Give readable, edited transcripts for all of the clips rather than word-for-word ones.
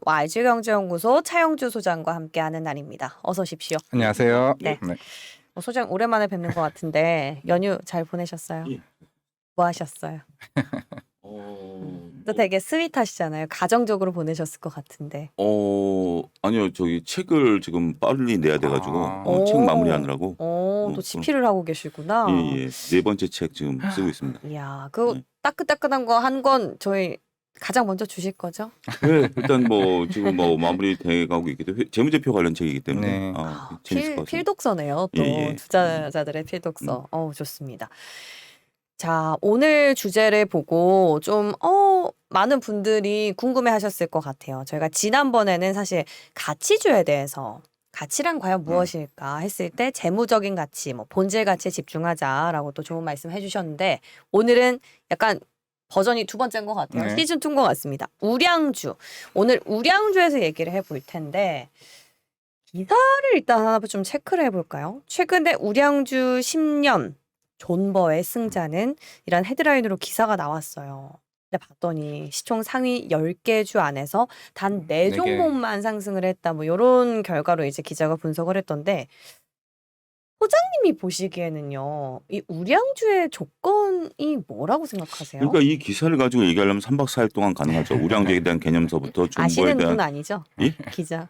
YG경제연구소 차영주 소장과 함께하는 날입니다. 어서 오십시오. 안녕하세요. 네. 소장 오랜만에 뵙는 것 같은데 연휴 잘 보내셨어요? 예. 뭐 하셨어요? 또 되게 스윗하시잖아요. 가정적으로 보내셨을 것 같은데. 아니요. 저기 책을 지금 빨리 내야 돼가지고 오. 책 마무리하느라고. 또 집필을 하고 계시구나. 예. 네 번째 책 지금 쓰고 있습니다. 이야, 그 네. 따끈따끈한 거 한 권 저희 가장 먼저 주실 거죠? 네, 일단 뭐 지금 뭐 마무리돼가고 있기 때문에 재무제표 관련 책이기 때문에 네. 재밌을 것 같습니다. 필독서네요. 또 예. 투자자들의 필독서. 좋습니다. 자, 오늘 주제를 보고 좀 많은 분들이 궁금해하셨을 것 같아요. 저희가 지난번에는 사실 가치주에 대해서 가치란 과연 무엇일까 했을 때 재무적인 가치, 뭐 본질 가치에 집중하자라고 또 좋은 말씀 해주셨는데 오늘은 약간 버전이 두 번째인 것 같아요. 네. 시즌 2인 것 같습니다. 우량주. 오늘 우량주에서 얘기를 해볼 텐데 기사를 일단 하나 좀 체크를 해볼까요? 최근에 우량주 10년 존버의 승자는 이란 헤드라인으로 기사가 나왔어요. 근데 봤더니 시총 상위 10개 주 안에서 단 4 네 개. 종목만 상승을 했다. 뭐 이런 결과로 이제 기자가 분석을 했던데 소장님이 보시기에는요. 이 우량주의 조건이 뭐라고 생각하세요? 그러니까 이 기사를 가지고 얘기하려면 3박 4일 동안 가능하죠. 우량주에 대한 개념서부터 존버에 아시는 분 대한 아니죠? 예? 기자.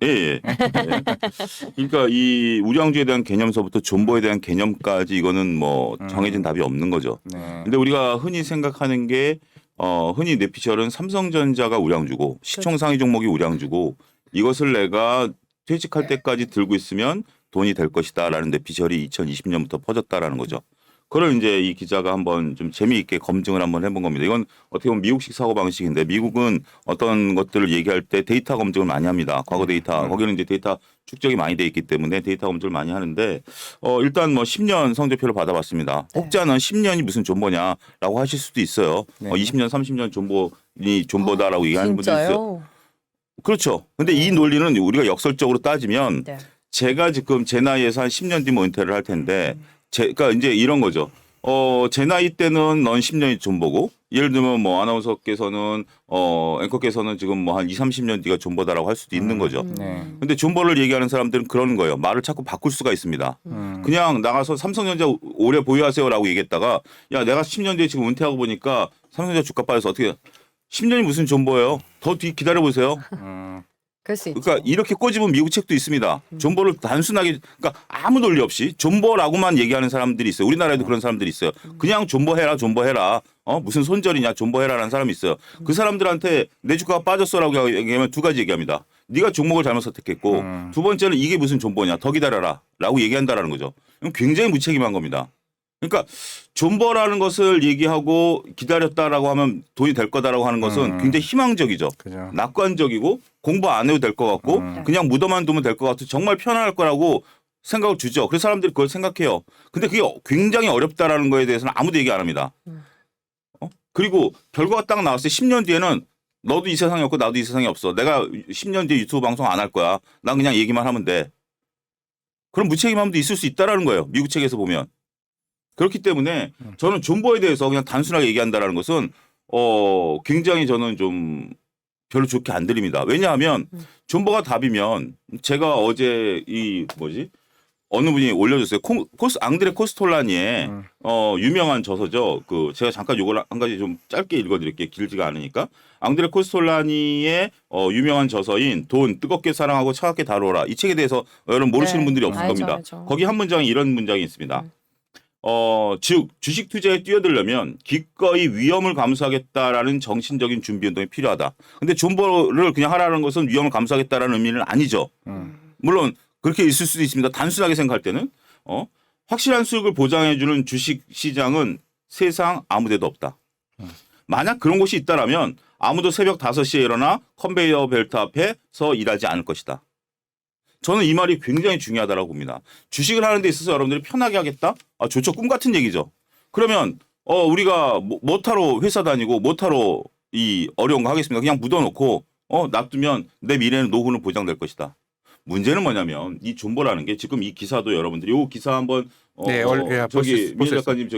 예. 그러니까 이 우량주에 대한 개념서부터 존버에 대한 개념까지 이거는 뭐 정해진 답이 없는 거죠. 네. 근데 우리가 흔히 생각하는 게 흔히 뇌피셜은 삼성전자가 우량주고 시총 상위 종목이 우량주고 이것을 내가 퇴직할 때까지 들고 있으면 돈이 될 것이다라는 뇌피셜이 2020년부터 퍼졌다라는 거죠. 그걸 이제 이 기자가 한번 좀 재미있게 검증을 한번 해본 겁니다. 이건 어떻게 보면 미국식 사고 방식인데 미국은 어떤 것들을 얘기할 때 데이터 검증을 많이 합니다. 과거 데이터 거기는 이제 데이터 축적이 많이 돼 있기 때문에 데이터 검증을 많이 하는데 일단 뭐 10년 성적표를 받아봤습니다. 네. 혹자는 10년이 무슨 존버냐라고 하실 수도 있어요. 네. 20년, 30년 존버다라고 얘기하는 분도 있어요. 진짜요? 그렇죠. 근데 이 논리는 우리가 역설적으로 따지면 네. 제가 지금 제 나이에서 한 10년 뒤면 은퇴를 할 텐데 그러니까 이제 이런 거죠. 제 나이 때는 넌 10년이 존버고 예를 들면 뭐 아나운서께서는 앵커께서는 지금 뭐 한 20, 30년 뒤가 존버다라고 할 수도 있는 거죠. 네. 근데 존버를 얘기하는 사람들은 그런 거예요. 말을 자꾸 바꿀 수가 있습니다. 그냥 나가서 삼성전자 오래 보유하세요라고 얘기했다가 야 내가 10년 뒤에 지금 은퇴하고 보니까 삼성전자 주가 빠져서 어떻게 10년이 무슨 존버예요? 더 뒤 기다려 보세요. 그럴 수 있죠. 그러니까 이렇게 꼬집은 미국 책도 있습니다. 존버를 단순하게 그러니까 아무 논리 없이 존버라고만 얘기하는 사람들이 있어요. 우리나라에도 그런 사람들이 있어요. 그냥 존버해라. 무슨 손절이냐 존버해라라는 사람이 있어요. 그 사람들한테 내 주가가 빠졌어라고 얘기하면 두 가지 얘기합니다. 네가 종목을 잘못 선택했고 두 번째는 이게 무슨 존버냐 더 기다려라라고 얘기한다라는 거죠. 이건 굉장히 무책임한 겁니다. 그러니까 존버라는 것을 얘기하고 기다렸다라고 하면 돈이 될 거다라고 하는 것은 굉장히 희망적이죠. 그죠. 낙관적이고 공부 안 해도 될 것 같고 그냥 묻어만 두면 될 것 같고 정말 편안할 거라고 생각을 주죠. 그래서 사람들이 그걸 생각해요. 근데 그게 굉장히 어렵다라는 거에 대해서는 아무도 얘기 안 합니다. 그리고 결과가 딱 나왔을 때 10년 뒤에는 너도 이 세상에 없고 나도 이 세상에 없어. 내가 10년 뒤에 유튜브 방송 안 할 거야. 난 그냥 얘기만 하면 돼. 그런 무책임함도 있을 수 있다라는 거예요. 미국 책에서 보면. 그렇기 때문에 저는 존버에 대해서 그냥 단순하게 얘기한다라는 것은 굉장히 저는 좀 별로 좋게 안 들립니다. 왜냐하면 존버가 답이면 제가 어제 어느 분이 올려줬어요. 앙드레 코스톨라니의 유명한 저서죠. 제가 잠깐 요걸 한 가지 좀 짧게 읽어드릴게요. 길지가 않으니까. 앙드레 코스톨라니의 유명한 저서인 돈 뜨겁게 사랑하고 차갑게 다루어라. 이 책에 대해서 여러분 모르시는 네. 분들이 없을 알죠, 겁니다. 알죠. 거기 한 문장에 이런 문장이 있습니다. 즉 주식 투자에 뛰어들려면 기꺼이 위험을 감수하겠다라는 정신적인 준비 운동이 필요하다. 근데 존버를 그냥 하라는 것은 위험을 감수하겠다라는 의미는 아니죠. 물론 그렇게 있을 수도 있습니다. 단순하게 생각할 때는 확실한 수익을 보장해주는 주식 시장은 세상 아무데도 없다. 만약 그런 곳이 있다라면 아무도 새벽 5시에 일어나 컨베이어 벨트 앞에서 일하지 않을 것이다. 저는 이 말이 굉장히 중요하다고 봅니다. 주식을 하는 데 있어서 여러분들이 편하게 하겠다? 좋죠. 꿈 같은 얘기죠. 그러면 우리가 뭐타로 회사 다니고 뭐타로 이 어려운 거 하겠습니다. 그냥 묻어놓고 놔두면 내 미래는 노후는 보장될 것이다. 문제는 뭐냐면 이 존버라는 게 지금 이 기사도 여러분들이 이 기사 한번 네, 저기 보셨어요. 민 작가님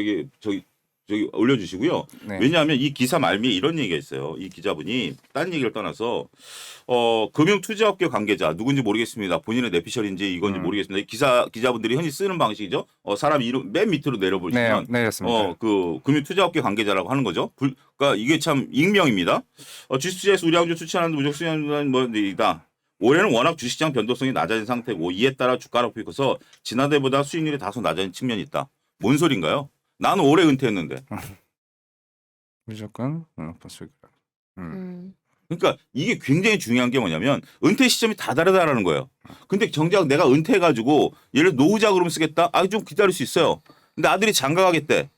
저기 저기 올려주시고요. 네. 왜냐하면 이 기사 말미에 이런 얘기가 있어요. 이 기자분이 딴 얘기를 떠나서 금융투자업계 관계자 누군지 모르겠습니다. 본인의 내피셜인지 이건지 모르겠습니다. 이 기자분들이 흔히 쓰는 방식이죠. 사람 이름 맨 밑으로 내려보시면 네, 내렸습니다. 그 금융투자업계 관계자라고 하는 거죠. 그러니까 이게 참 익명입니다. 주식투자에서 우량주 추천하는 무적수익 뭐이다. 올해는 워낙 주식시장 변동성이 낮아진 상태고 이에 따라 주가가 높이고서 지난해보다 수익률이 다소 낮아진 측면이 있다. 뭔 소린가요? 나는 올해 은퇴했는데. 무조건 수익. 그러니까 이게 굉장히 중요한 게 뭐냐면 은퇴 시점이 다 다르다라는 거예요. 근데 정작 내가 은퇴해가지고 예를 들어 노후자 그러면 쓰겠다? 좀 기다릴 수 있어요. 근데 아들이 장가가겠대.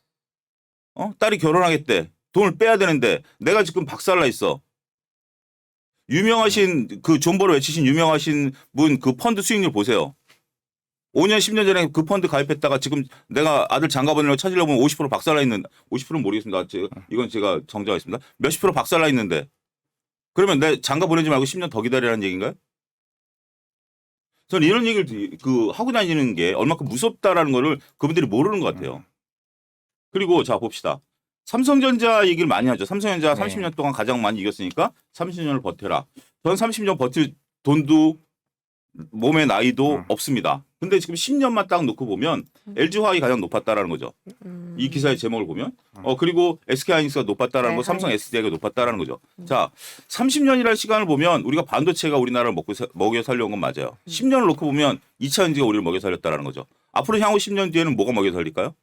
딸이 결혼하겠대. 돈을 빼야 되는데 내가 지금 박살나 있어. 유명하신 그 존버를 외치신 유명하신 분 그 펀드 수익률 보세요. 5년 10년 전에 그 펀드 가입했다가 지금 내가 아들 장가 보내려고 찾으려고 보면 50% 박살나 있는 50%는 모르겠습니다. 이건 제가 정정하겠습니다. 몇십 프로 박살나 있는데 그러면 내 장가 보내지 말고 10년 더 기다리라는 얘기인가요? 저는 이런 얘기를 하고 다니는 게 얼마큼 무섭다라는 거를 그분들이 모르는 것 같아요. 그리고 자 봅시다. 삼성전자 얘기를 많이 하죠. 삼성전자 30년 동안 가장 많이 이겼으니까 30년을 버텨라. 전 30년 버틸 돈도 몸의 나이도 없습니다. 근데 지금 10년만 딱 놓고 보면 LG화학이 가장 높았다라는 거죠. 이 기사의 제목을 보면. 그리고 SK하이닉스가 높았다라는 거, 삼성 SDI가 높았다라는 거죠. 자, 30년이라는 시간을 보면 우리가 반도체가 우리나라를 먹여 살려온 건 맞아요. 10년을 놓고 보면 2차전지가 우리를 먹여 살렸다라는 거죠. 앞으로 향후 10년 뒤에는 뭐가 먹여 살릴까요?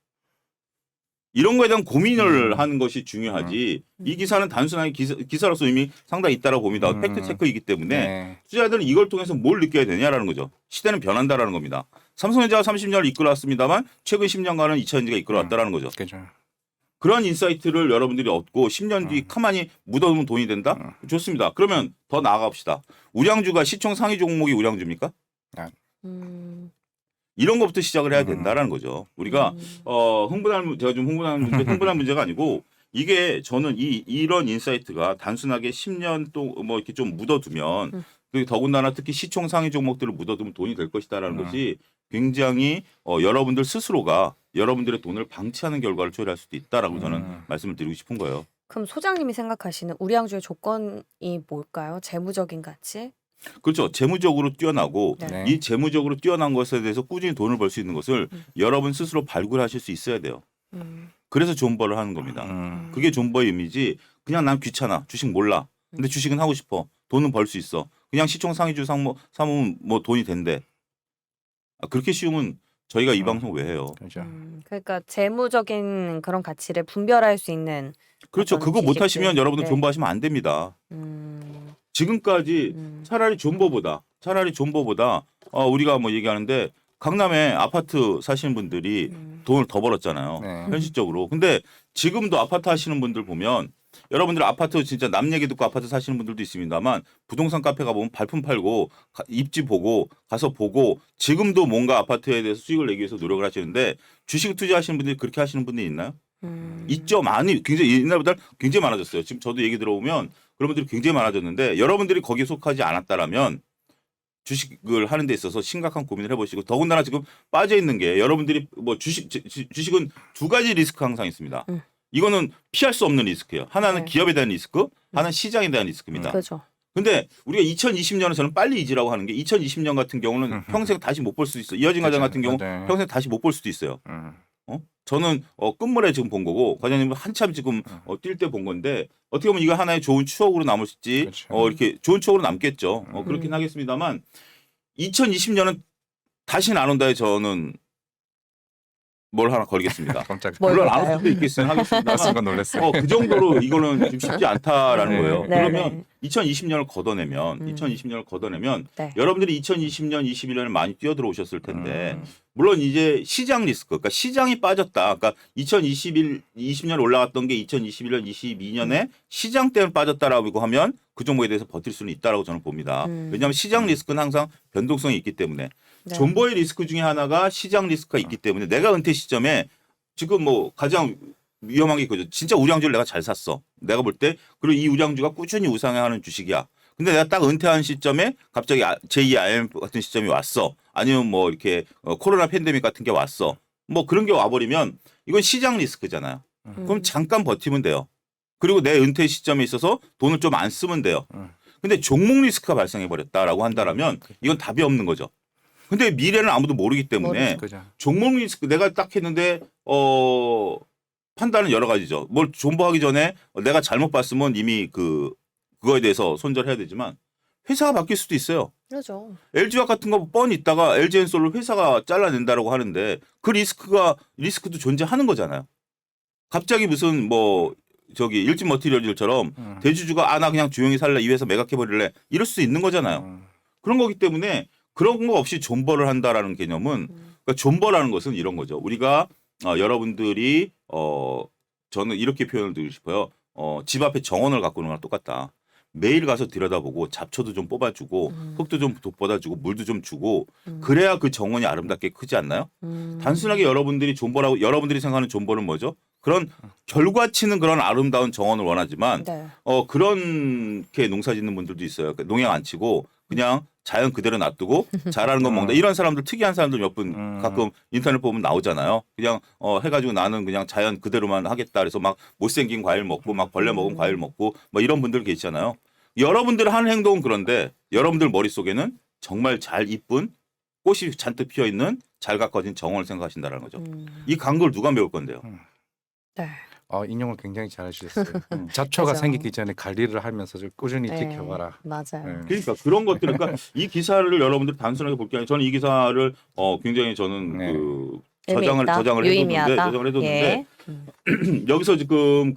이런 거에 대한 고민을 하는 것이 중요하지. 이 기사는 단순하게 기사로서 이미 상당히 있다라고 봅니다. 팩트 체크이기 때문에 투자자들은 이걸 통해서 뭘 느껴야 되냐라는 거죠. 시대는 변한다라는 겁니다. 삼성전자가 30년을 이끌어왔습니다만 최근 10년간은 2차전지가 이끌어왔다라는 거죠. 그렇죠. 그런 인사이트를 여러분들이 얻고 10년 뒤 가만히 묻어두면 돈이 된다? 좋습니다. 그러면 더 나아갑시다. 우량주가 시총 상위 종목이 우량주입니까? 이런 것부터 시작을 해야 된다라는 거죠. 우리가 제가 좀 흥분한 문제가 아니고 이게 저는 이런 인사이트가 단순하게 10년 또 뭐 이렇게 좀 묻어두면 더군다나 특히 시총 상위 종목들을 묻어두면 돈이 될 것이다라는 것이 굉장히 여러분들 스스로가 여러분들의 돈을 방치하는 결과를 초래할 수도 있다라고 저는 말씀을 드리고 싶은 거예요. 그럼 소장님이 생각하시는 우량주의 조건이 뭘까요? 재무적인 가치? 그렇죠. 재무적으로 뛰어나고 네. 이 재무적으로 뛰어난 것에 대해서 꾸준히 돈을 벌 수 있는 것을 여러분 스스로 발굴하실 수 있어야 돼요. 그래서 존버를 하는 겁니다. 그게 존버의 의미지 그냥 난 귀찮아. 주식 몰라. 근데 주식은 하고 싶어. 돈은 벌 수 있어. 그냥 시총 상위주 사면 뭐 돈이 된대. 그렇게 쉬우면 저희가 이 방송 왜 해요? 그렇죠. 그러니까 재무적인 그런 가치를 분별할 수 있는 그렇죠. 어떤 그거 지식들. 못하시면 여러분들 네. 존버하시면 안 됩니다. 음, 지금까지 차라리 존버보다 우리가 뭐 얘기하는데 강남에 아파트 사시는 분들이 돈을 더 벌었잖아요. 네. 현실적으로. 근데 지금도 아파트 하시는 분들 보면 여러분들 아파트 진짜 남 얘기 듣고 아파트 사시는 분들도 있습니다만 부동산 카페 가보면 발품 팔고 입지 보고 가서 보고 지금도 뭔가 아파트에 대해서 수익을 내기 위해서 노력을 하시는데 주식 투자하시는 분들이 그렇게 하시는 분들이 있나요? 있죠. 많이 굉장히 옛날보다 굉장히 많아졌어요. 지금 저도 얘기 들어보면 그런 분들이 굉장히 많아졌는데 여러분들이 거기에 속하지 않았다라면 주식을 하는 데 있어서 심각한 고민을 해보시고 더군다나 지금 빠져 있는 게 여러분들이 뭐 주식은 두 가지 리스크 항상 있습니다. 이거는 피할 수 없는 리스크예요. 하나는 네. 기업에 대한 리스크, 하나는 시장에 대한 리스크입니다. 그렇죠. 근데 우리가 2020년은 저는 빨리 잊으라고 하는 게 2020년 같은 경우는 평생 다시 못 볼 수도 있어요. 이어진 과정 같은 경우 맞아요. 평생 다시 못 볼 수도 있어요. 저는 끝물에 지금 본 거고 과장님은 한참 지금 뛸 때 본 건데 어떻게 보면 이거 하나의 좋은 추억으로 남을지 그렇죠. 이렇게 좋은 추억으로 남겠죠. 그렇긴 하겠습니다만 2020년은 다시는 안 온다에 저는 뭘 하나 걸겠습니다. 깜짝 뭘 물론 안 걸까요? 올 수도 있겠어요. 하겠습니다만 순간 놀랐어요. 그 정도로 이거는 좀 쉽지 않다라는 네. 거예요. 네, 그러면 2020년을 걷어내면 네. 여러분들이 2020년, 21년에 많이 뛰어들어오셨을 텐데 물론 이제 시장 리스크, 그러니까 시장이 빠졌다. 그러니까 2020년 올라갔던 게 2021년, 22년에 시장 때문에 빠졌다라고 하면 그 종목에 대해서 버틸 수는 있다라고 저는 봅니다. 왜냐하면 시장 리스크는 항상 변동성이 있기 때문에 네. 존버의 리스크 중에 하나가 시장 리스크가 있기 때문에 내가 은퇴 시점에 지금 뭐 가장 위험한 게 그거죠. 진짜 우량주를 내가 잘 샀어. 내가 볼 때 그리고 이 우량주가 꾸준히 우상향하는 주식이야. 근데 내가 딱 은퇴한 시점에 갑자기 제2 IMF 같은 시점이 왔어. 아니면 뭐 이렇게 코로나 팬데믹 같은 게 왔어. 뭐 그런 게 와버리면 이건 시장 리스크잖아요. 그럼 잠깐 버티면 돼요. 그리고 내 은퇴 시점에 있어서 돈을 좀 안 쓰면 돼요. 근데 종목 리스크가 발생해 버렸다라고 한다라면 이건 답이 없는 거죠. 근데 미래는 아무도 모르기 때문에 그죠. 종목 리스크 내가 딱 했는데 판단은 여러 가지죠. 뭘 존버하기 전에 내가 잘못 봤으면 이미 그거에 대해서 손절해야 되지만 회사가 바뀔 수도 있어요. 그렇죠. LG화학 같은 거 뻔히 있다가 LG엔솔을 회사가 잘라낸다라고 하는데 그 리스크도 존재하는 거잖아요. 갑자기 무슨 뭐 저기 일진 머티리얼즈처럼 대주주가 나 그냥 조용히 살래 이 회사 매각해버릴래 이럴 수 있는 거잖아요. 그런 거기 때문에 그런 거 없이 존버를 한다라는 개념은 그러니까 존버라는 것은 이런 거죠. 우리가 여러분들이 저는 이렇게 표현을 드리고 싶어요. 집 앞에 정원을 가꾸는 거랑 똑같다. 매일 가서 들여다보고 잡초도 좀 뽑아주고 흙도 좀 돋보다주고 물도 좀 주고 그래야 그 정원이 아름답게 크지 않나요? 단순하게 여러분들이 생각하는 존버는 뭐죠? 그런 결과치는 그런 아름다운 정원을 원하지만 네. 그렇게 농사 짓는 분들도 있어요. 그러니까 농약 안 치고 그냥 자연 그대로 놔두고 잘하는 건 먹는다. 이런 사람들 특이한 사람들 몇 분 가끔 인터넷 보면 나오잖아요. 그냥 해가지고 나는 그냥 자연 그대로만 하겠다. 그래서 막 못생긴 과일 먹고 막 벌레 먹은 과일 먹고 뭐 이런 분들 계시잖아요. 여러분들 하는 행동은 그런데 여러분들 머릿속에는 정말 잘 이쁜 꽃이 잔뜩 피어 있는 잘 가꿔진 정원을 생각하신다는 거죠. 이 강도를 누가 배울 건데요? 네. 인용을 굉장히 잘 해주셨어요. 잡초가 그죠. 생기기 전에 관리를 하면서 좀 꾸준히 네. 지켜봐라. 맞아요. 네. 그러니까 그런 것들 그러니까 이 기사를 여러분들 단순하게 볼 게 아니라 저는 이 기사를 굉장히 저는 네. 의미 있다. 저장을 유의미하다. 해뒀는데 예. 여기서 지금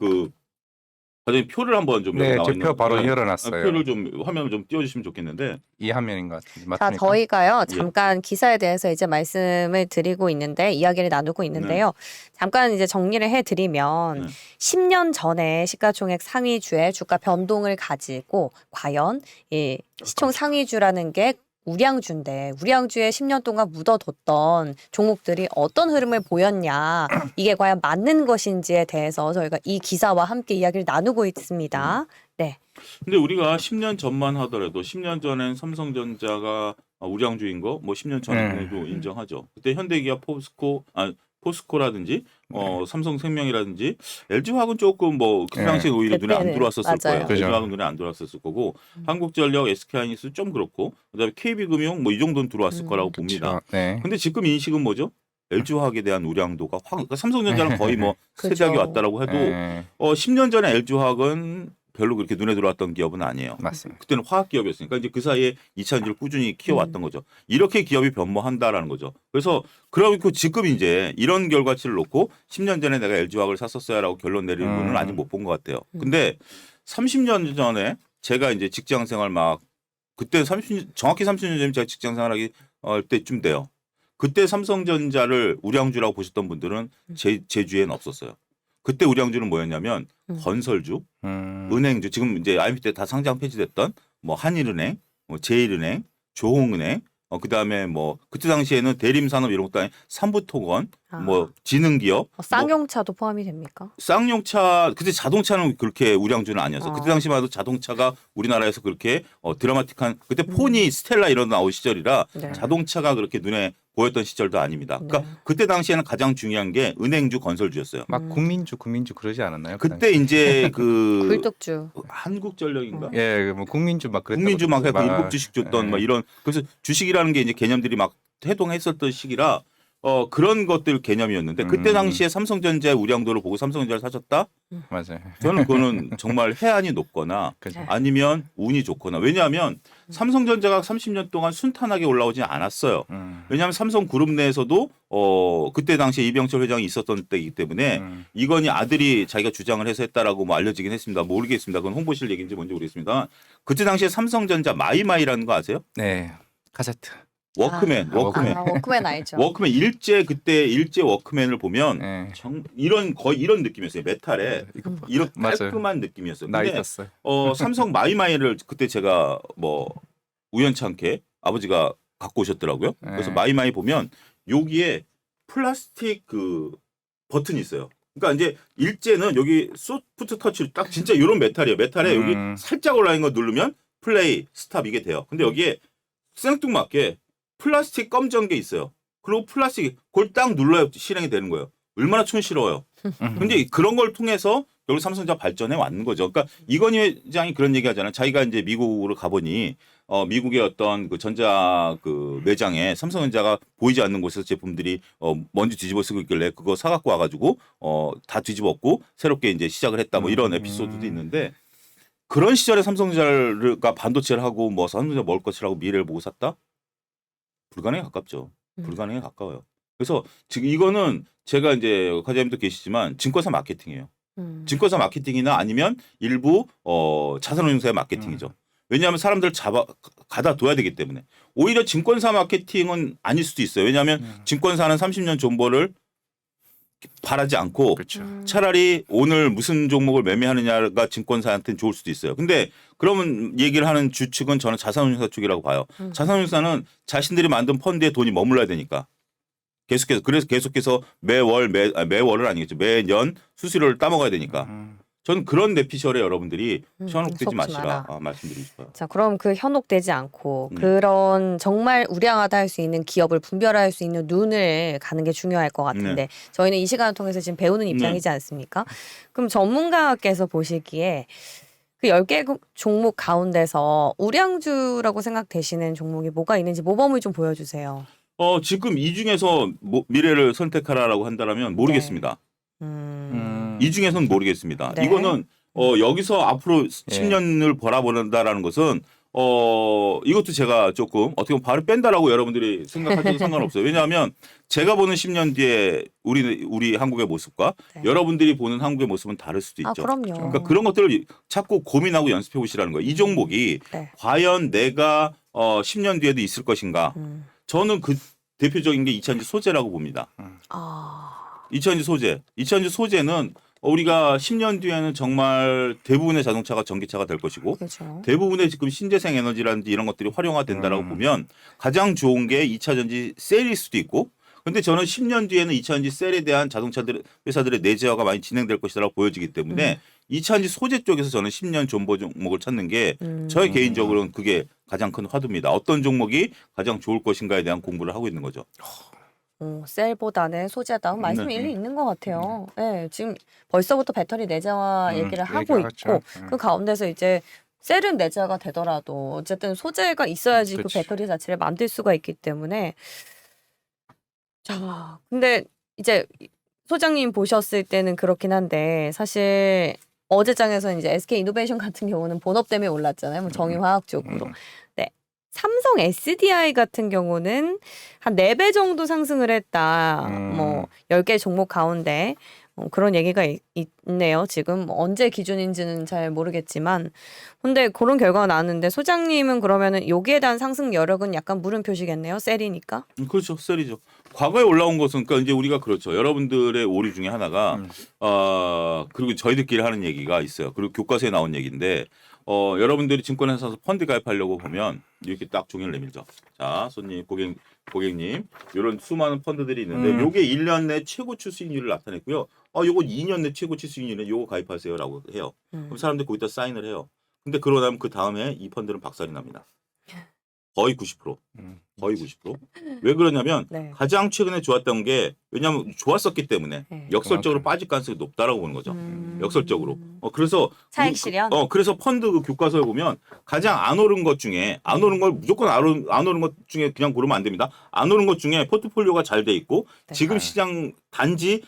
과장님 표를 한번 좀 네, 여기 나와 제 있는 표 바로 네. 열어놨어요. 표를 좀 화면 좀 띄워주시면 좋겠는데 이 화면인 것 같은데 자, 맞습니까? 저희가요, 예. 잠깐 기사에 대해서 이제 말씀을 드리고 있는데, 이야기를 나누고 있는데요. 잠깐 이제 정리를 해드리면, 네. 10년 전에 시가총액 상위주의 주가 변동을 가지고, 과연 이 시총 상위주라는 게 우량주인데, 우량주에 10년 동안 묻어뒀던 종목들이 어떤 흐름을 보였냐, 이게 과연 맞는 것인지에 대해서 저희가 이 기사와 함께 이야기를 나누고 있습니다. 네. 근데 우리가 10년 전만 하더라도 10년 전엔 삼성전자가 우량주인 거 뭐 10년 전에도 인정하죠. 그때 현대기아 포스코라든지 삼성생명이라든지 LG화학은 조금 뭐 그 네. 당시에 오히려 눈에 안 그때는 들어왔었을 맞아요. 거예요. 그죠. LG화학은 눈에 안 들어왔었을 거고 한국전력, SK하이닉스 좀 그렇고 그다음에 KB금융 뭐 이 정도는 들어왔을 거라고 봅니다. 네. 근데 지금 인식은 뭐죠? LG화학에 대한 우량도가 그러니까 삼성전자는 거의 뭐 그죠. 세작이 왔다라고 해도 네. 10년 전에 LG화학은 별로 그렇게 눈에 들어왔던 기업은 아니에요. 맞습니다. 그때는 화학 기업이었으니까 이제 그 사이에 2차전지를 꾸준히 키워왔던 거죠. 이렇게 기업이 변모한다라는 거죠. 그래서 그렇고 지금 이제 이런 결과치를 놓고 10년 전에 내가 LG화학을 샀었어야라고 결론 내리는 분은 아직 못 본 것 같아요. 근데 30년 전에 제가 이제 직장 생활 그때 정확히 30년 전에 제가 직장 생활하기 때쯤 돼요. 그때 삼성전자를 우량주라고 보셨던 분들은 제 주에는 없었어요. 그때 우량주는 뭐였냐면 건설주, 은행주, 지금 이제 IMF 때 다 상장 폐지됐던 뭐 한일은행, 뭐 제일은행, 조홍은행, 그다음에 뭐 그때 당시에는 대림산업 이런 것도 아닌 삼부토건, 뭐 지능기업, 쌍용차도 포함이 됩니까? 쌍용차 그때 자동차는 그렇게 우량주는 아니었어요. 그때 당시만 해도 자동차가 우리나라에서 그렇게 드라마틱한 그때 포니, 스텔라 이런 나올 시절이라 네. 자동차가 그렇게 눈에 보였던 시절도 아닙니다. 그러니까 그때 당시에는 가장 중요한 게 은행주, 건설주였어요. 막 국민주 그러지 않았나요? 그때 이제 굴뚝주. 한국전력인가? 예, 뭐 국민주 막 그랬다고 국민주 막 해서 그랬죠. 일곱 주식 줬던 예. 막 이런 그래서 주식이라는 게 이제 개념들이 막 해동했었던 시기라 그런 것들 개념이었는데 그때 당시에 삼성전자의 우량도를 보고 삼성전자를 사셨다? 맞아요. 저는 그거는 정말 해안이 높거나 그죠. 아니면 운이 좋거나 왜냐하면 삼성전자가 30년 동안 순탄하게 올라오지 않았어요. 왜냐하면 삼성그룹 내에서도 그때 당시에 이병철 회장이 있었던 때이기 때문에 이건희 아들이 자기가 주장을 해서 했다라고 뭐 알려지긴 했습니다. 모르겠습니다. 그건 홍보실 얘기인지 뭔지 모르겠습니다. 그때 당시에 삼성전자 마이마이라는 거 아세요? 네. 카세트. 워크맨. 워크맨 알죠. 워크맨 그때 일제 워크맨을 보면 네. 거의 이런 느낌이었어요. 메탈에 이런 맞아요. 깔끔한 느낌이었어요. 나이 근데 떴어요. 삼성 마이마이를 그때 제가 뭐 우연찮게 아버지가 갖고 오셨더라고요. 그래서 네. 마이마이 보면 여기에 플라스틱 버튼이 있어요. 그러니까 이제 일제는 여기 소프트 터치로 딱 진짜 이런 메탈이에요. 메탈에 여기 살짝 올라간 거 누르면 플레이, 스탑 이게 돼요. 근데 여기에 생뚱맞게 플라스틱 검정게 있어요. 그리고 플라스틱 그걸 딱 눌러야 실행이 되는 거예요. 얼마나 촌스러워요. 근데 그런 걸 통해서 결국 삼성전자 발전해 왔는 거죠. 그러니까 이건희 회장이 그런 얘기 하잖아요. 자기가 이제 미국으로 가보니 미국의 어떤 그 전자 그 매장에 삼성전자가 보이지 않는 곳에서 제품들이 먼지 뒤집어 쓰고 있길래 그거 사갖고 와가지고 다 뒤집었고 새롭게 이제 시작을 했다 뭐 이런 에피소드도 있는데 그런 시절에 삼성전자가 반도체를 하고 뭐 삼성전자 먹을 것이라고 미래를 보고 샀다? 불가능에 가깝죠. 불가능에 가까워요. 그래서 지금 이거는 제가 이제 과장님도 계시지만 증권사 마케팅이에요. 증권사 마케팅이나 아니면 일부 자산운용사의 마케팅이죠. 왜냐하면 사람들을 가다 둬야 되기 때문에. 오히려 증권사 마케팅은 아닐 수도 있어요. 왜냐하면 증권사는 30년 존버를 바라지 않고 그렇죠. 차라리 오늘 무슨 종목을 매매하느냐가 증권사한테는 좋을 수도 있어요. 근데 그러면 얘기를 하는 주축은 저는 자산운용사 쪽이라고 봐요. 자산운용사는 자신들이 만든 펀드에 돈이 머물러야 되니까. 그래서 계속해서 매월은 아니겠죠. 매년 수수료를 따먹어야 되니까. 저는 그런 내피셜에 여러분들이 현혹되지 속지 마시라 마라. 말씀드리고 싶어요. 자, 그럼 그 현혹되지 않고 그런 정말 우량하다 할 수 있는 기업을 분별할 수 있는 눈을 가는 게 중요할 것 같은데 저희는 이 시간을 통해서 지금 배우는 입장이지 않습니까? 그럼 전문가께서 보시기에 그 10개 종목 가운데서 우량주라고 생각되시는 종목이 뭐가 있는지 모범을 좀 보여주세요. 지금 이 중에서 미래를 선택하라라고 한다면 모르겠습니다. 이 중에서는 모르겠습니다. 네. 이거는 여기서 앞으로 10년을 바라본다라는 것은 이것도 제가 조금 어떻게 보면 발을 뺀다라고 여러분들이 생각하셔도 상관없어요. 왜냐하면 제가 보는 10년 뒤에 우리 한국의 모습과 여러분들이 보는 한국의 모습은 다를 수도 있죠. 그럼요. 그러니까 그런 것들을 자꾸 고민하고 연습해 보시라는 거예요. 이 종목이 과연 내가 10년 뒤에도 있을 것인가? 저는 그 대표적인 게 이차전지 소재라고 봅니다. 이차전지 소재. 이차전지 소재는 우리가 10년 뒤에는 정말 대부분의 자동차가 전기차가 될 것이고 그렇죠. 대부분의 지금 신재생 에너지라든지 이런 것들이 활용화된다라고 보면 가장 좋은 게 2차전지 셀일 수도 있고 근데 저는 10년 뒤에는 2차전지 셀에 대한 회사들의 내재화가 많이 진행될 것이라고 보여지기 때문에 2차전지 소재 쪽에서 저는 10년 존버 종목을 찾는 게 저의 개인적으로는 그게 가장 큰 화두입니다. 어떤 종목이 가장 좋을 것인가에 대한 공부를 하고 있는 거죠. 셀보다는 소재다. 말씀이 일리 있는 것 같아요. 네, 지금 벌써부터 배터리 내재화 얘기를 하고 있고 그 가운데서 이제 셀은 내재화가 되더라도 어쨌든 소재가 있어야지 그 배터리 자체를 만들 수가 있기 때문에 자, 근데 이제 소장님 보셨을 때는 그렇긴 한데 사실 어제장에서 이제 SK 이노베이션 같은 경우는 본업 때문에 올랐잖아요. 뭐 정유화학 쪽으로. 네. 삼성 SDI 같은 경우는 한 4배 정도 상승을 했다. 뭐 10개 종목 가운데 그런 얘기가 있네요. 지금 언제 기준인지는 잘 모르겠지만 근데 그런 결과가 나왔는데 소장님은 그러면은 여기에 대한 상승 여력은 약간 물음표시겠네요. 셀이니까. 그렇죠. 셀이죠. 과거에 올라온 것은 그러니까 이제 우리가 그렇죠. 여러분들의 오류 중에 하나가 그리고 저희들끼리 하는 얘기가 있어요. 그리고 교과서에 나온 얘기인데 여러분들이 증권회사에서 펀드 가입하려고 보면 이렇게 딱 종이를 내밀죠. 자, 손님, 고객님, 이런 수많은 펀드들이 있는데 요게 1년 내 최고치 수익률을 나타냈고요. 요거 2년 내 최고치 수익률에 요거 가입하세요라고 해요. 그럼 사람들이 거기다 사인을 해요. 근데 그러고 나면 그 다음에 이 펀드는 박살이 납니다. 거의 90%. 거의 90%. 왜 그러냐면 가장 최근에 좋았던 게 왜냐하면 좋았었기 때문에 역설적으로 빠질 가능성이 높다라고 보는 거죠. 역설적으로. 그래서 차익 실현. 그래서 펀드 그 교과서에 보면 가장 안 오른 것 중에 안 오른 걸 무조건 안 오른 것 중에 그냥 고르면 안 됩니다. 안 오른 것 중에 포트폴리오가 잘 돼 있고 지금 시장 단지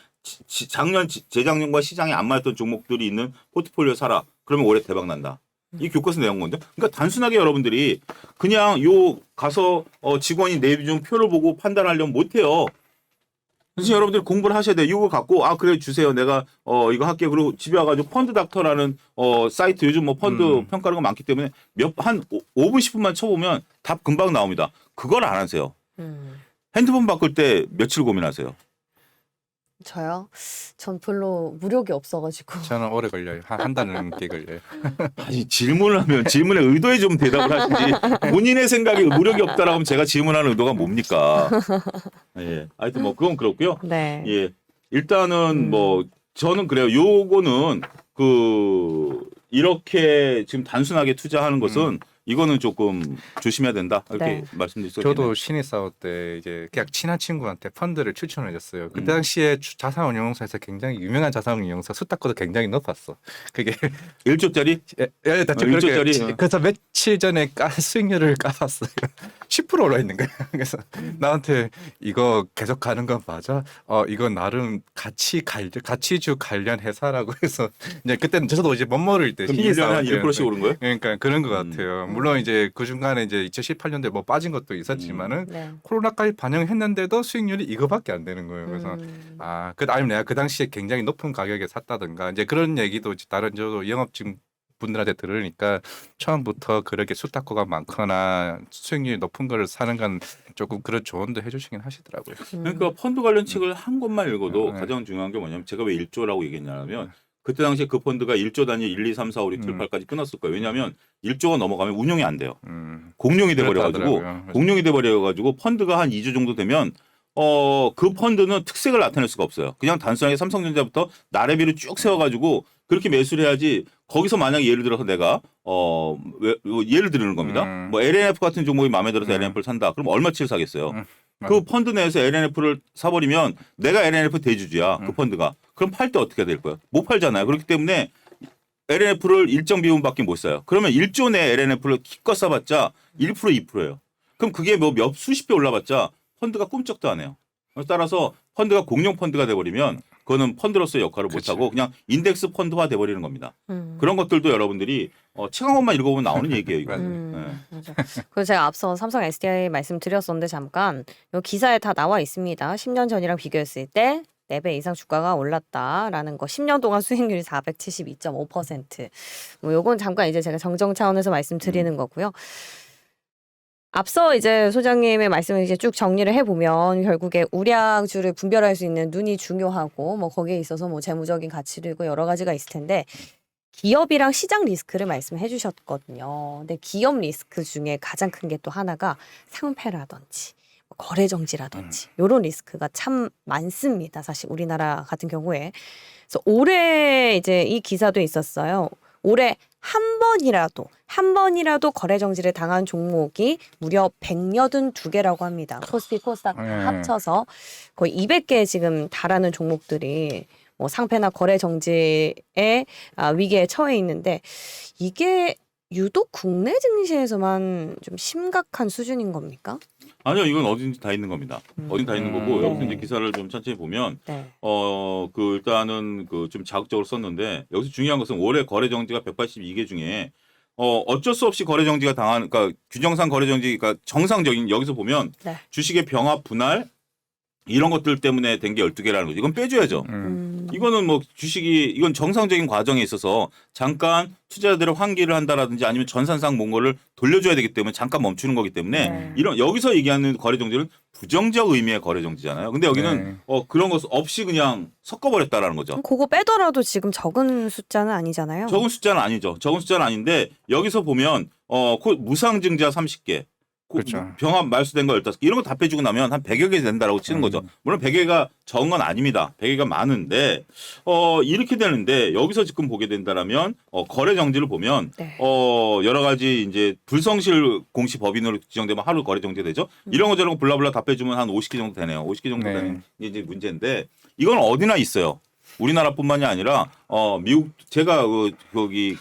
작년 재작년과 시장에 안 맞았던 종목들이 있는 포트폴리오 사라. 그러면 올해 대박 난다. 이 교과서 내용 건데, 그러니까 단순하게 여러분들이 그냥 가서 직원이 내준 표를 보고 판단하려면 못해요. 그래서 여러분들이 공부를 하셔야 돼요. 이거 갖고 그래 주세요. 내가 이거 할게요. 그리고 집에 와가지고 펀드 닥터라는 사이트 요즘 뭐 펀드 평가하는 거 많기 때문에 한 5분 10분만 쳐보면 답 금방 나옵니다. 그걸 안 하세요. 핸드폰 바꿀 때 며칠 고민하세요? 저요? 전 별로 무력이 없어가지고. 저는 오래 걸려요. 한 달 넘게 걸려요. 아니 질문을 하면 질문에 의도에 좀 대답을 하시지 본인의 생각에 무력이 없다라고 하면 제가 질문하는 의도가 뭡니까? 예, 하여튼 뭐 그건 그렇고요. 네. 예, 일단은 뭐 저는 그래요. 요거는 이렇게 지금 단순하게 투자하는 것은 이거는 조금 조심해야 된다 이렇게 네. 말씀드릴 수 있겠네요. 저도 신입사원 때 이제 그냥 친한 친구한테 펀드를 추천해줬어요. 그때 당시에 자산운용사에서 굉장히 유명한 자산운용사 수탁고도 굉장히 높았어. 그게 1조짜리 대충 그렇게 1조짜리? 그래서 며칠 전에 수익률을 까봤어요. 10% 올라 있는 거야. 그래서 나한테 이거 계속 가는 건 맞아? 이건 나름 가치주 관련 회사라고 해서 이제 그때는 저도 이제 못 모를 때 그럼 1년에 한 1%씩 오른 거예요? 그러니까 그런 것 같아요. 물론 이제 그 중간에 이제 2018년도에 뭐 빠진 것도 있었지만은 네. 코로나까지 반영했는데도 수익률이 이거밖에 안 되는 거예요. 그래서 아니면 내가 그 당시에 굉장히 높은 가격에 샀다든가 이제 그런 얘기도 다른 저도 영업직 분들한테 들으니까 처음부터 그렇게 수탁고가 많거나 수익률이 높은 거를 사는 건 조금 그런 조언도 해주시긴 하시더라고요. 그러니까 펀드 관련 책을 한 권만 읽어도 네. 가장 중요한 게 뭐냐면 제가 왜 1조라고 얘기했냐면 그때 당시에 그 펀드가 1조 단위 1, 2, 3, 4, 5, 6, 7, 8까지 끊었을 거예요. 왜냐하면 1조가 넘어가면 운용이 안 돼요. 공룡이 돼버려가지고 그렇다더라고요. 공룡이 돼버려가지고 펀드가 한 2조 정도 되면 그 펀드는 특색을 나타낼 수가 없어요. 그냥 단순하게 삼성전자부터 나래비를 쭉 세워가지고 그렇게 매수를 해야지. 거기서 만약에 예를 들어서 내가 예를 드리는 겁니다. 뭐 LNF 같은 종목이 마음에 들어서 LNF를 산다. 그럼 얼마치를 사겠어요? 그 펀드 내에서 LNF를 사버리면 내가 LNF 대주주야. 그 펀드가. 그럼 팔 때 어떻게 될 거야? 못 팔잖아요. 그렇기 때문에 LNF를 일정 비율밖에 못 사요. 그러면 1조 내 LNF를 기껏 사봤자 1% 2%예요. 그럼 그게 뭐 몇 수십 배 올라봤자 펀드가 꿈쩍도 안 해요. 따라서 펀드가 공룡 펀드가 돼버리면 그거는 펀드로서의 역할을 못하고 그냥 인덱스 펀드화 돼버리는 겁니다. 그런 것들도 여러분들이 책 한 권만 읽어보면 나오는 얘기예요. 이거. 맞아. 그래서 제가 앞서 삼성 SDI 말씀드렸었는데 잠깐 이 기사에 다 나와 있습니다. 10년 전이랑 비교했을 때 4배 이상 주가가 올랐다라는 거. 10년 동안 수익률이 472.5%. 뭐 요건 잠깐 이제 제가 정정 차원에서 말씀드리는 거고요. 앞서 이제 소장님의 말씀을 이제 쭉 정리를 해보면 결국에 우량주를 분별할 수 있는 눈이 중요하고 뭐 거기에 있어서 뭐 재무적인 가치도 있고 여러 가지가 있을 텐데 기업이랑 시장 리스크를 말씀해 주셨거든요. 근데 기업 리스크 중에 가장 큰 게 또 하나가 상패라든지 거래 정지라든지 이런 리스크가 참 많습니다. 사실 우리나라 같은 경우에. 그래서 올해 이제 이 기사도 있었어요. 올해 한 번이라도 거래 정지를 당한 종목이 무려 182개라고 합니다. 코스피 코스닥 다 합쳐서 거의 200개 지금 달하는 종목들이 뭐 상패나 거래 정지의 위기에 처해 있는데 이게 유독 국내 증시에서만 좀 심각한 수준인 겁니까? 아니요, 이건 어딘지 다 있는 겁니다. 어딘 다 있는 거고 네. 여기서 이제 기사를 좀 천천히 보면 네. 일단은 그 좀 자극적으로 썼는데 여기서 중요한 것은 올해 거래 정지가 182개 중에 어쩔 수 없이 거래 정지가 당한 그러니까 규정상 거래 정지가 정상적인 여기서 보면 네. 주식의 병합 분할 이런 것들 때문에 된 게 12개라는 거죠. 이건 빼줘야죠. 이거는 뭐 주식이 이건 정상적인 과정에 있어서 잠깐 투자자들의 환기를 한다라든지 아니면 전산상 뭔가를 돌려줘야 되기 때문에 잠깐 멈추는 거기 때문에 네. 이런 여기서 얘기하는 거래 정지는 부정적 의미의 거래 정지잖아요. 근데 여기는 그런 것 없이 그냥 섞어버렸다라는 거죠. 그거 빼더라도 지금 적은 숫자는 아니잖아요. 적은 숫자는 아니죠. 적은 숫자는 아닌데 여기서 보면 무상증자 30개. 그렇죠. 병합 말소된 거 15개 이런 거 다 빼주고 나면 한 100여 개 된다라고 치는 거죠. 물론 100개가 적은 건 아닙니다. 100개가 많은데 이렇게 되는데 여기서 지금 보게 된다라면 거래 정지를 보면 네. 여러 가지 이제 불성실 공시 법인으로 지정되면 하루 거래 정지 되죠. 이런 거 저런 거 블라블라 다 빼주면 한 50개 정도 되네요. 50개 정도 네. 되는 게 이제 문제인데 이건 어디나 있어요. 우리나라뿐만이 아니라 미국 제가 거기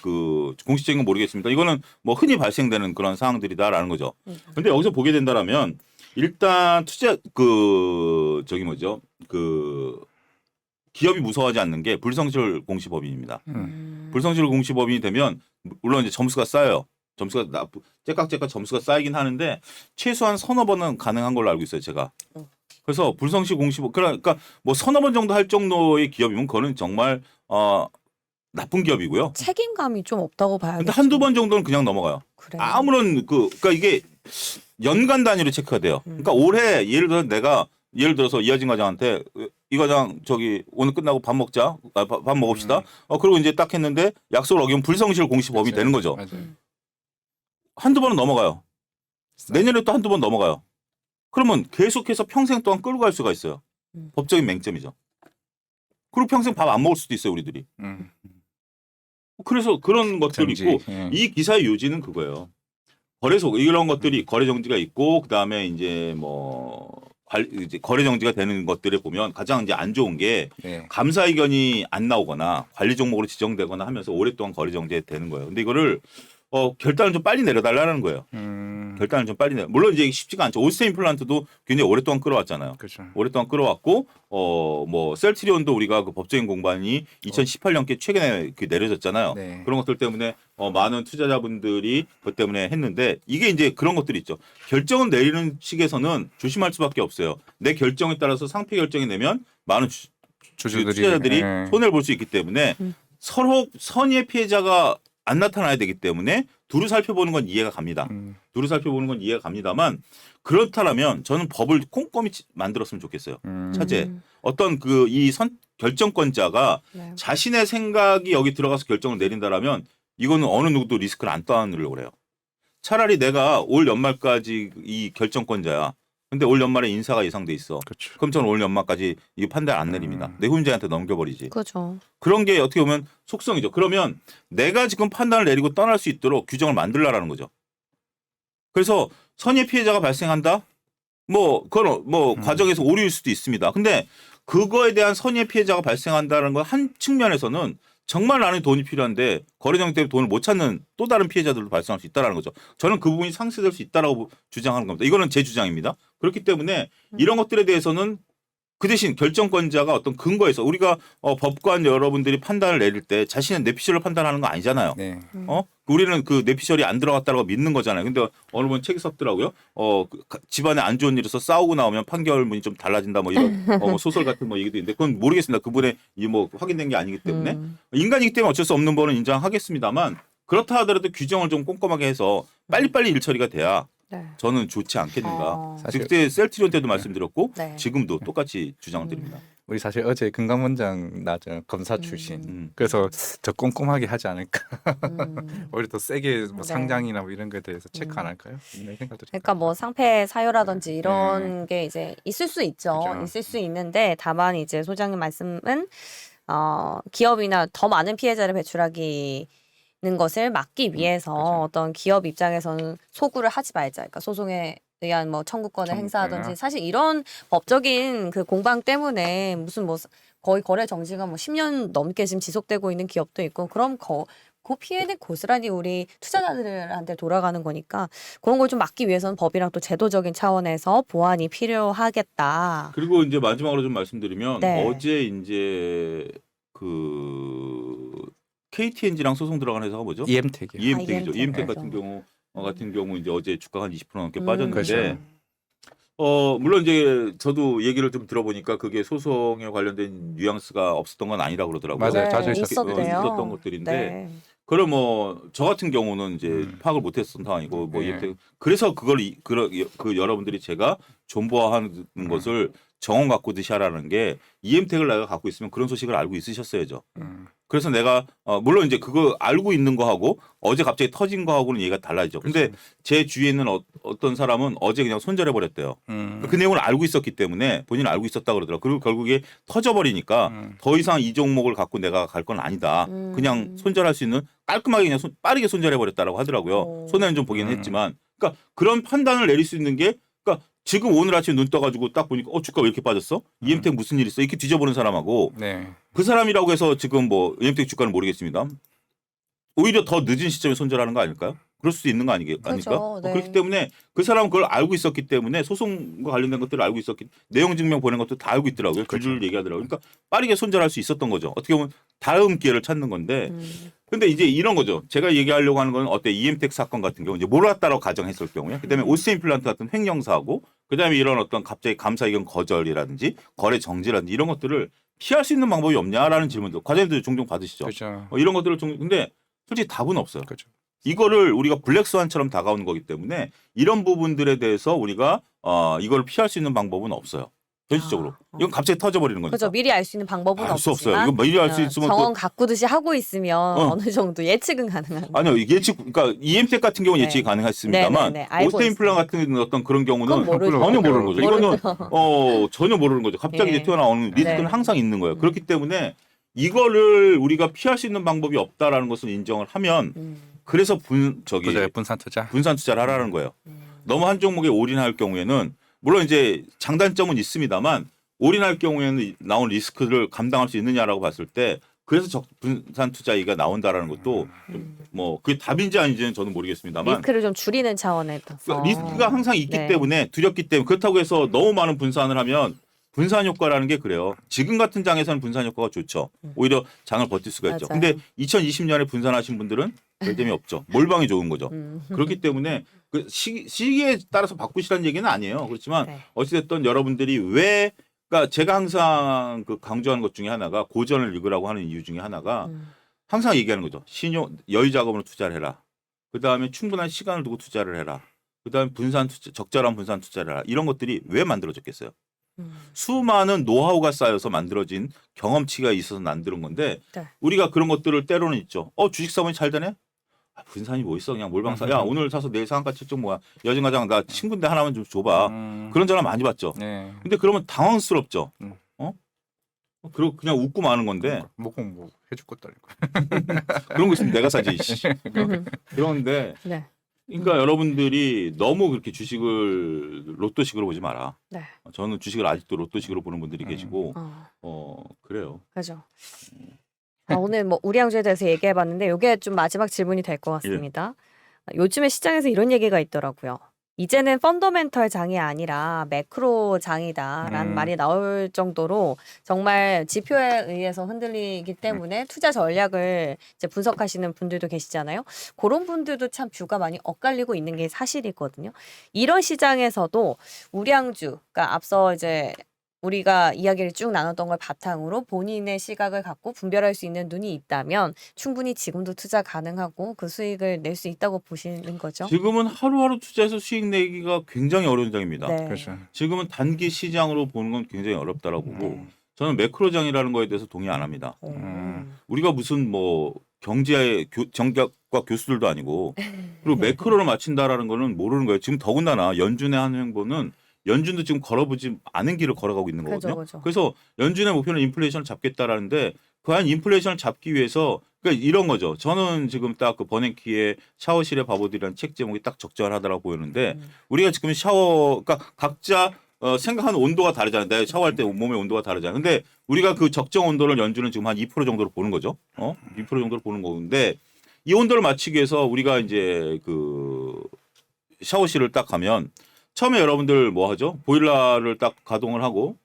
공식적인 건 모르겠습니다. 이거는 뭐 흔히 발생되는 그런 사항들이다라는 거죠. 근데 여기서 보게 된다라면 일단 투자 기업이 무서워하지 않는 게 불성실 공시법인입니다. 불성실 공시법인이 되면 물론 이제 점수가 쌓여요. 점수가 째깍째깍 점수가 쌓이긴 하는데 최소한 서너 번은 가능한 걸로 알고 있어요, 제가. 그래서 불성실 공시법 그러니까 뭐 서너 번 정도 할 정도의 기업이면 그거는 정말 나쁜 기업이고요. 책임감이 좀 없다고 봐야겠죠. 근데 한두 번 정도는 그냥 넘어가요. 그래요. 아무런 그러니까 이게 연간 단위로 체크가 돼요. 그러니까 올해 예를 들어서 이하진 과장한테 이 과장 저기 오늘 끝나고 밥 먹자. 밥 먹읍시다. 그리고 이제 딱 했는데 약속을 어기면 불성실 공시법이 되는 거죠. 맞아요. 한두 번은 넘어가요. 내년에 또 한두 번 넘어가요. 그러면 계속해서 평생 동안 끌고 갈 수가 있어요. 법적인 맹점이죠. 그리고 평생 밥 안 먹을 수도 있어요, 우리들이. 그래서 그런 것들이 정지. 있고 이 기사의 요지는 그거예요. 거래소 이런 것들이 거래 정지가 있고 그다음에 이제 뭐 이제 거래 정지가 되는 것들을 보면 가장 이제 안 좋은 게 네. 감사 의견이 안 나오거나 관리 종목으로 지정되거나 하면서 오랫동안 거래 정지되는 거예요. 근데 이거를 결단을 좀 빨리 내려달라는 거예요. 결단을 좀 빨리 내려. 물론 이제 쉽지가 않죠. 오스테 임플란트도 굉장히 오랫동안 끌어왔잖아요. 그렇죠. 오랫동안 끌어왔고 뭐 셀트리온도 우리가 그 법적인 공방이 2018년께 최근에 그 내려졌잖아요. 네. 그런 것들 때문에 많은 투자자분들이 그것 때문에 했는데 이게 이제 그런 것들이 있죠. 결정을 내리는 측에서는 조심할 수밖에 없어요. 내 결정에 따라서 상표 결정이 내면 많은 투자자들이 네. 손해를 볼 수 있기 때문에 서로 선의의 피해자가 안 나타나야 되기 때문에 두루 살펴보는 건 이해가 갑니다. 두루 살펴보는 건 이해가 갑니다만 그렇다면 저는 법을 꼼꼼히 만들었으면 좋겠어요. 차제 어떤 그 이 결정권자가 네. 자신의 생각이 여기 들어가서 결정을 내린다라면 이거는 어느 누구도 리스크를 안 떠안으려고 그래요. 차라리 내가 올 연말까지 이 결정권자야. 근데 올 연말에 인사가 예상돼 있어. 그렇죠. 그럼 저는 올 연말까지 이 판단 안 내립니다. 내 후임자한테 넘겨버리지. 그죠. 그런 게 어떻게 보면 속성이죠. 그러면 내가 지금 판단을 내리고 떠날 수 있도록 규정을 만들라라는 거죠. 그래서 선의 피해자가 발생한다? 그건 과정에서 오류일 수도 있습니다. 근데 그거에 대한 선의 피해자가 발생한다는 건 한 측면에서는 정말 나는 돈이 필요한데 거래정 때문에 돈을 못 찾는 또 다른 피해자들도 발생할 수 있다는 거죠. 저는 그 부분이 상쇄될 수 있다라고 주장하는 겁니다. 이거는 제 주장입니다. 그렇기 때문에 이런 것들에 대해서는 그 대신 결정권자가 어떤 근거에서 우리가 법관 여러분들이 판단을 내릴 때 자신의 뇌피셜을 판단하는 거 아니잖아요. 네. 우리는 그 뇌피셜이 안 들어갔다고 믿는 거잖아요. 근데 어느 분 책이 썼더라고요. 집안에 안 좋은 일에서 싸우고 나오면 판결문이 좀 달라진다 뭐 이런 소설 같은 뭐 얘기도 있는데 그건 모르겠습니다. 그분의 확인된 게 아니기 때문에 인간이기 때문에 어쩔 수 없는 거는 인정하겠습니다만 그렇다 하더라도 규정을 좀 꼼꼼하게 해서 빨리빨리 일 처리가 돼야 네. 저는 좋지 않겠는가. 사실- 그때 셀트리온 때도 말씀드렸고 네. 지금도 똑같이 주장을 드립니다. 우리 사실 어제 금강원장 나죠. 검사 출신. 음. 그래서 더 꼼꼼하게 하지 않을까. 음. 오히려 더 세게 뭐 네. 상장이나 뭐 이런 거에 대해서 체크 안 할까요? 이런 생각도 좀. 그러니까 뭐 상패 사유라든지 이런 게 이제 있을 수 있죠. 그죠. 있을 수 있는데 다만 이제 소장님 말씀은 기업이나 더 많은 피해자를 배출하기는 것을 막기 위해서 그죠. 어떤 기업 입장에서는 소구를 하지 말자. 그러니까 소송에 의한 뭐 청구권을 행사하든지 사실 이런 법적인 그 공방 때문에 무슨 뭐 거의 거래 정지가 뭐 10년 넘게 지금 지속되고 있는 기업도 있고 그럼 그 피해는 고스란히 우리 투자자들한테 돌아가는 거니까 그런 걸 좀 막기 위해서는 법이랑 또 제도적인 차원에서 보완이 필요하겠다. 그리고 이제 마지막으로 좀 말씀드리면 네. 어제 이제 그 KTNG랑 소송 들어간 회사가 뭐죠? EM택이요. EM택이죠. EM택. EM택 그렇죠. 같은 경우 이제 어제 주가가 한 20% 넘게 음. 빠졌는데 그렇죠. 물론 이제 저도 얘기를 좀 들어보니까 그게 소송에 관련된 뉘앙스가 없었던 건 아니라 그러더라고요. 맞아요. 네, 자주 있었대요. 있었던 것들인데 네. 그럼 저 같은 경우는 이제 파악을 못했던 상황이고 네. EM택 그래서 그걸 그 여러분들이 제가 존버하는 것을 정원 갖고 드시라는 게 EM택을 내가 갖고 있으면 그런 소식을 알고 있으셨어야죠. 그래서 내가 물론 이제 그거 알고 있는 거하고 어제 갑자기 터진 거하고는 얘기가 달라지죠. 근데 제 주위에 있는 어떤 사람은 어제 그냥 손절해 버렸대요. 그 내용을 알고 있었기 때문에 본인은 알고 있었다 그러더라고요. 그리고 결국에 터져버리니까 더 이상 이 종목을 갖고 내가 갈 건 아니다. 그냥 손절할 수 있는 깔끔하게 그냥 빠르게 손절해 버렸다라고 하더라고요. 오. 손해는 좀 보긴 했지만 그러니까 그런 판단을 내릴 수 있는 게 그러니까 지금 오늘 아침에 눈 떠가지고 딱 보니까 주가 왜 이렇게 빠졌어? EM택 무슨 일 있어? 이렇게 뒤져보는 사람하고 네. 그 사람이라고 해서 지금 EM택 주가는 모르겠습니다. 오히려 더 늦은 시점에 손절하는 거 아닐까요? 그럴 수도 있는 거 아닙니까? 그렇죠. 네. 그렇기 때문에 그 사람은 그걸 알고 있었기 때문에 소송과 관련된 것들을 알고 있었기 내용 증명 보낸 것도 다 알고 있더라고요. 줄줄 얘기하더라고요. 그러니까 빠르게 손절할 수 있었던 거죠. 어떻게 보면 다음 기회를 찾는 건데 근데 이제 이런 거죠. 제가 얘기하려고 하는 건 EM택 사건 같은 경우 이제 몰랐다라고 가정했을 경우에 그다음에 오스테 임플란트 같은 횡령사고 그다음에 이런 어떤 갑자기 감사 의견 거절이라든지 거래 정지라든지 이런 것들을 피할 수 있는 방법이 없냐라는 질문도 과장님들 종종 받으시죠. 그렇죠. 이런 것들을 근데 솔직히 답은 없어요. 그렇죠. 이거를 우리가 블랙스완처럼 다가오는 거기 때문에 이런 부분들에 대해서 우리가 이걸 피할 수 있는 방법은 없어요. 현실적으로. 이건 갑자기 터져버리는 거니까. 그렇죠. 미리 알 수 있는 방법은 알 수 없어요. 없지만 이거 미리 알 수 있으면 정원 가꾸듯이 하고 있으면 어느 정도 예측은 가능한. 아니요. 예측 그러니까 EM택 같은 경우는 네. 예측이 가능했습니다만 네, 네, 네. 알고 오스테 임플란 있어요. 같은 어떤 그런 경우는 그건 모르죠. 전혀 모르는 거죠. 이거는 모르죠. 전혀 모르는 거죠. 갑자기 네. 이제 튀어나오는 리스크는 네. 항상 있는 거예요. 그렇기 때문에 이거를 우리가 피할 수 있는 방법이 없다라는 것을 인정을 하면 그래서 분산 투자. 분산 투자를 하라는 거예요. 음. 너무 한 종목에 올인할 경우에는 물론 이제 장단점은 있습니다만 올인할 경우에는 나온 리스크를 감당할 수 있느냐라고 봤을 때 그래서 분산 투자 얘기가 나온다라는 것도 뭐 그게 답인지 아닌지는 저는 모르겠습니다만 리스크를 좀 줄이는 차원에서 리스크가 항상 있기 네. 때문에 두렵기 때문에 그렇다고 해서 너무 많은 분산을 하면 분산 효과라는 게 그래요. 지금 같은 장에서는 분산 효과가 좋죠. 오히려 장을 버틸 수가 있죠. 맞아요. 근데 2020년에 분산하신 분들은 별 점이 없죠. 몰빵이 좋은 거죠. 그렇기 때문에 그 시기에 따라서 바꾸시라는 얘기는 아니에요. 그렇지만 네. 어찌됐든 여러분들이 왜 그러니까 제가 항상 그 강조하는 것 중에 하나가 고전을 읽으라고 하는 이유 중에 하나가 항상 얘기하는 거죠. 신용 여유 자금으로 투자를 해라. 그다음에 충분한 시간을 두고 투자를 해라. 그다음에 분산 투자, 적절한 분산 투자를 해라. 이런 것들이 왜 만들어졌겠어요? 수많은 노하우가 쌓여서 만들어진 경험치가 있어서 만드는 건데 네. 우리가 그런 것들을 때로는 있죠. 주식 사모님 잘 되네? 분산이 뭐 있어? 그냥 몰방 사. 야 오늘 사서 내일 상한가 칠점 뭐야? 여진가장 나 친구인데 하나만 좀 줘봐. 그런 전화 많이 받죠. 네. 근데 그러면 당황스럽죠. 그리고 그냥 웃고 마는 건데 뭐 해줄 것도 아니고. 그런 거 있으면 내가 사지. 그런데 네. 그러니까 여러분들이 너무 그렇게 주식을 로또식으로 보지 마라. 네. 저는 주식을 아직도 로또식으로 보는 분들이 계시고 그래요. 그죠. 오늘 뭐 우량주에 대해서 얘기해봤는데 이게 좀 마지막 질문이 될 것 같습니다. 요즘에 시장에서 이런 얘기가 있더라고요. 이제는 펀더멘털 장이 아니라 매크로 장이다라는 말이 나올 정도로 정말 지표에 의해서 흔들리기 때문에 투자 전략을 이제 분석하시는 분들도 계시잖아요. 그런 분들도 참 뷰가 많이 엇갈리고 있는 게 사실이거든요. 이런 시장에서도 우량주, 그러니까 앞서 이제 우리가 이야기를 쭉 나눴던 걸 바탕으로 본인의 시각을 갖고 분별할 수 있는 눈이 있다면 충분히 지금도 투자 가능하고 그 수익을 낼 수 있다고 보시는 거죠. 지금은 하루하루 투자해서 수익 내기가 굉장히 어려운 장입니다. 네. 그렇죠. 지금은 단기 시장으로 보는 건 굉장히 어렵다라고 보고 저는 매크로장이라는 거에 대해서 동의 안 합니다. 우리가 무슨 뭐 경제의 정략과 교수들도 아니고 그리고 매크로를 맞춘다라는 거는 모르는 거예요. 지금 더군다나 연준의 한 행보는 연준도 지금 걸어보지 않은 길을 걸어가고 있는 거거든요. 그죠. 그래서 연준의 목표는 인플레이션을 잡겠다라는데 과연 인플레이션을 잡기 위해서 그러니까 이런 거죠. 저는 지금 딱 그 버냉키의 샤워실의 바보들이라는 책 제목이 딱 적절하다라고 보이는데 우리가 지금 그러니까 각자 생각하는 온도가 다르잖아요. 내가 샤워할 때 몸의 온도가 다르잖아요. 근데 우리가 그 적정 온도를 연준은 지금 한 2% 정도로 보는 거죠. 2% 정도로 보는 건데 이 온도를 맞추기 위해서 우리가 이제 그 샤워실을 딱 가면 처음에 여러분들 뭐 하죠? 보일러를 딱 가동을 하고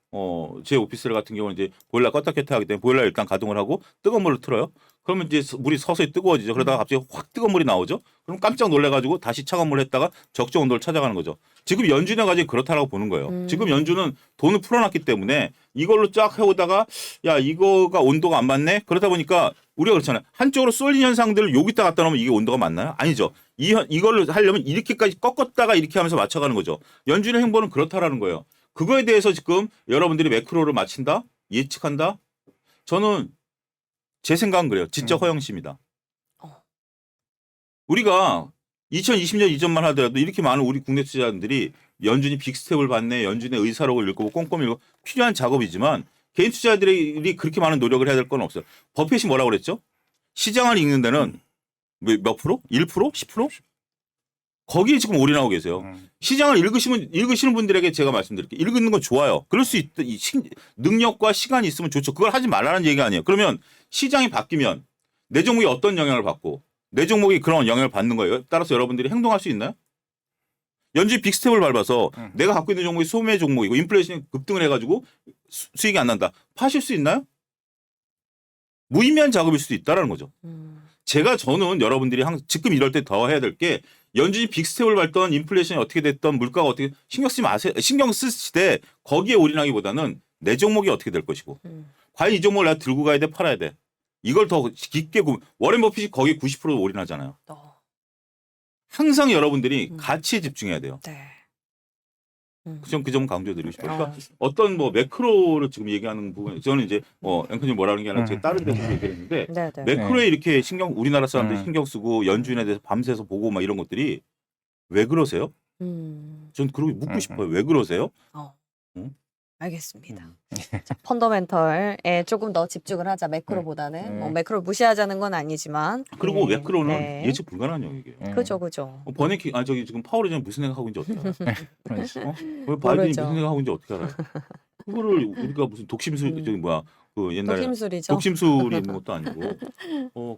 제 오피스텔 같은 경우는 이제 보일러 껐다 켰다 하기 때문에 보일러 일단 가동을 하고 뜨거운 물을 틀어요. 그러면 이제 물이 서서히 뜨거워지죠. 그러다가 갑자기 확 뜨거운 물이 나오죠. 그럼 깜짝 놀래가지고 다시 차가운 물을 했다가 적정 온도를 찾아가는 거죠. 지금 연준에 가지고 그렇다라고 보는 거예요. 지금 연준은 돈을 풀어놨기 때문에 이걸로 쫙 해오다가 야 이거가 온도가 안 맞네. 그러다 보니까 우리가 그렇잖아요. 한쪽으로 쏠린 현상들을 여기다 갖다 놓으면 이게 온도가 맞나요? 아니죠. 이걸로 하려면 이렇게까지 꺾었다가 이렇게 하면서 맞춰가는 거죠. 연준의 행보는 그렇다라는 거예요. 그거에 대해서 지금 여러분들이 매크로를 맞춘다? 예측한다? 저는 제 생각은 그래요. 지적 허영심이다. 우리가 2020년 이전만 하더라도 이렇게 많은 우리 국내 투자자들이 연준이 빅스텝을 받네, 연준의 의사록을 읽고 꼼꼼히 읽고 필요한 작업이지만 개인 투자자들이 그렇게 많은 노력을 해야 될 건 없어요. 버핏이 뭐라고 그랬죠? 시장을 읽는 데는 몇 프로? 1%? 10%? 거기에 지금 올인하고 계세요. 시장을 읽으시는 분들에게 제가 말씀드릴게요. 읽는 건 좋아요. 그럴 수 있다. 능력과 시간이 있으면 좋죠. 그걸 하지 말라는 얘기가 아니에요. 그러면 시장이 바뀌면 내 종목이 어떤 영향을 받고 내 종목이 그런 영향을 받는 거예요. 따라서 여러분들이 행동할 수 있나요? 연준이 빅스텝을 밟아서 내가 갖고 있는 종목이 소매 종목이고 인플레이션이 급등을 해가지고 수익이 안 난다. 파실 수 있나요? 무의미한 작업일 수도 있다라는 거죠. 저는 여러분들이 지금 이럴 때 더 해야 될 게 연준이 빅스텝을 밟던 인플레이션이 어떻게 됐던 물가가 어떻게 신경 쓰시되 거기에 올인하기보다는 내 종목이 어떻게 될 것이고 과연 이 종목을 내가 들고 가야 돼 팔아야 돼 이걸 더 깊게 워렌 버핏이 거기에 90% 올인하잖아요. 항상 여러분들이 가치에 집중해야 돼요. 네. 그 점 강조드리고 싶어요. 그러니까 어떤 뭐 매크로를 지금 얘기하는 부분, 저는 이제 앵커님 뭐라는 게 아니라 제가 다른 데서 얘기를 했는데 네. 매크로에 이렇게 우리나라 사람들이 신경 쓰고 연준에 대해서 밤새서 보고 막 이런 것들이 왜 그러세요? 전 그러고 묻고 싶어요. 왜 그러세요? 알겠습니다. 자, 펀더멘털에 조금 더 집중을 하자. 매크로보다는 뭐 매크로 무시하자는 건 아니지만 그리고 네. 매크로는 네. 예측 불가능한 영역이에요. 그죠 그죠. 버네키 저기 지금 파월이 무슨 생각하고 있는지 어떻게 알아요? 바이든이 모르죠. 무슨 생각하고 있는지 어떻게 알아요? 그거를 우리가 무슨 독심술 저기 뭐야 그 옛날에 독심술이죠. 독심술이 있는 것도 아니고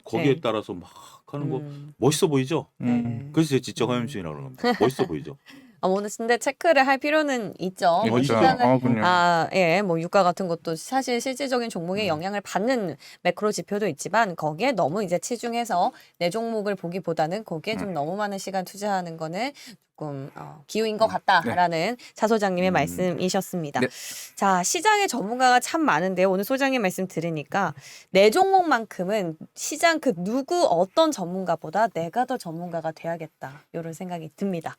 거기에 네. 따라서 막 하는 거 멋있어 보이죠? 네. 그래서 제 지적 화염증이라고 그러는 거예요. 멋있어 보이죠? 오늘 근데 체크를 할 필요는 있죠. 뭐 있죠. 시장을 그럼요. 뭐 유가 같은 것도 사실 실질적인 종목에 영향을 받는 매크로 지표도 있지만 거기에 너무 이제 치중해서 내 종목을 보기보다는 거기에 좀 너무 많은 시간 투자하는 거는 조금 기우인 것 같다라는 차 소장님의 말씀이셨습니다. 네. 자, 시장의 전문가가 참 많은데요. 오늘 소장님 말씀 들으니까 내 종목만큼은 시장 그 누구 어떤 전문가보다 내가 더 전문가가 돼야겠다. 이런 생각이 듭니다.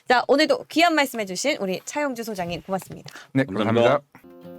자, 오늘도 귀한 말씀해주신 우리 차용주 소장님 고맙습니다. 네, 감사합니다. 감사합니다.